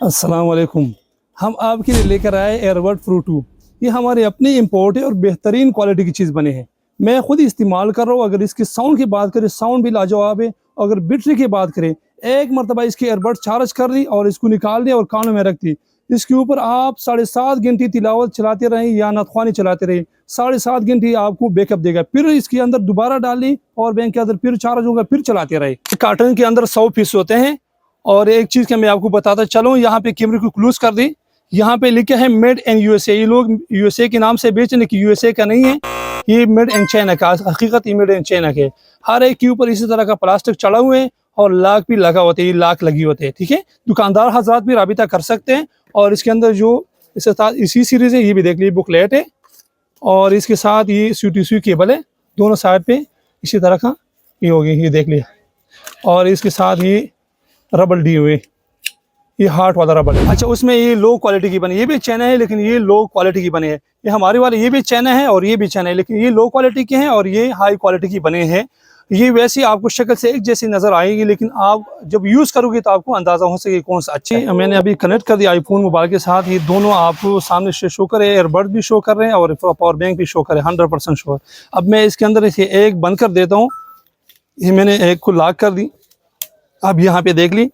अस्सलाम वालेकुम। हम आपके लिए लेकर आए एयरबड प्रो 2। ये हमारे अपने इम्पोर्ट है और बेहतरीन क्वालिटी की चीज़ बने हैं। मैं खुद इस्तेमाल कर रहा हूँ। अगर इसके साउंड की बात करें, साउंड भी लाजवाब है। अगर बैटरी की बात करें, एक मरतबा इसके एयरबड चार्ज कर दी और इसको निकाल दिया और कानों में रख दी, इसके ऊपर आप 7.5 घंटे तिलावत चलाते रहें या नतख्वानी चलाते रहें, 7.5 घंटे आपको बैकअप देगा। फिर इसके अंदर दोबारा डाली और बैंक के अंदर फिर चार्ज होगा, फिर चलाते रहे। कार्टन के अंदर 100 पीस होते हैं। और एक चीज़ का मैं आपको बताता चलूँ, यहाँ पे कैमरे को क्लोज कर दी, यहाँ पे लिखा है मेड इन यूएसए। ये लोग यूएसए के नाम से बेचने, लेकिन यूएसए का नहीं है, ये मेड इन चाइना का, हकीकत ये मेड इन चाइना के। हर एक के ऊपर इसी तरह का प्लास्टिक चढ़ा हुए है और लाक भी लगा होते हैं, लाक लगी होते हैं। ठीक है, दुकानदार हजरात भी राबिता कर सकते हैं। और इसके अंदर जो इसके साथ इसी सीरीज है, ये भी देख लीजिए, बुकलेट है और इसके साथ ये CTC केबल है दोनों साइड पे इसी तरह का ये होगी, ये देख लिया। और इसके साथ ये रबड़ दी हुए, ये हार्ट वाला रबड़ है। अच्छा, उसमें ये लो क्वालिटी की बनी, ये भी चाइना है लेकिन ये लो क्वालिटी की बने हैं। ये हमारे वाले ये भी चाइना है और ये भी चाइना है, लेकिन ये लो क्वालिटी के हैं और ये हाई क्वालिटी की बने हैं। ये वैसे आपको शक्ल से एक जैसी नजर आएगी, लेकिन आप जब यूज़ करोगे तो आपको अंदाज़ा हो सके कौन सा अच्छे। मैंने अभी कनेक्ट कर दिया आईफोन मोबाइल के साथ। ये दोनों आपको सामने से शो करे, एयरबड भी शो कर रहे हैं और पावर बैंक भी शो करे, 100% शो। अब मैं इसके अंदर इसे एक बंद कर देता हूँ। ये मैंने एक को लॉक कर दी। अब यहाँ पे देख ली,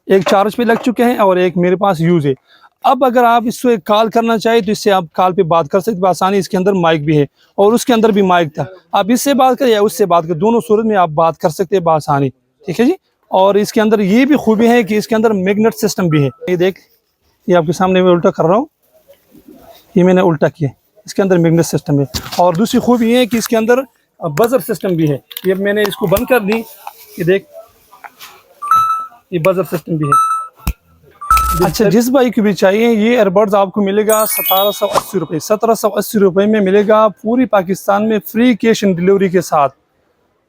एक चार्ज पे लग चुके हैं और एक मेरे पास यूज़ है। अब अगर आप इससे कॉल करना चाहें तो इससे आप कॉल पे बात कर सकते हैं आसानी। इसके अंदर माइक भी है और उसके अंदर भी माइक था। आप इससे बात करें या उससे बात करें, दोनों सूरत में आप बात कर सकते हैं आसानी। ठीक है जी। और इसके अंदर ये भी खूबी है कि इसके अंदर मैग्नेट सिस्टम भी है। ये देख, ये आपके सामने मैं उल्टा कर रहा हूँ, ये मैंने उल्टा किया। इसके अंदर मैग्नेट सिस्टम है। और दूसरी खूबी है कि इसके अंदर बजर सिस्टम भी है। ये मैंने इसको बंद कर दी, ये देख, ये बजर सिस्टम भी है। अच्छा, जिस भाई को भी चाहिए ये एयरबड्स आपको मिलेगा 1780 रुपये। 1780 रुपये में मिलेगा पूरी पाकिस्तान में, फ्री कैश ऑन डिलीवरी के साथ।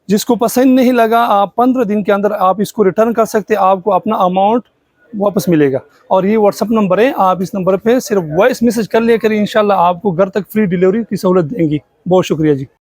जिसको पसंद नहीं लगा, आप 15 दिन के अंदर आप इसको रिटर्न कर सकते हैं, आपको अपना अमाउंट वापस मिलेगा। और ये व्हाट्सअप नंबर है, आप इस नंबर पे सिर्फ वॉइस मैसेज कर लिया करिए, इंशाल्लाह आपको घर तक फ्री डिलीवरी की सहूलत देंगी। बहुत शुक्रिया जी।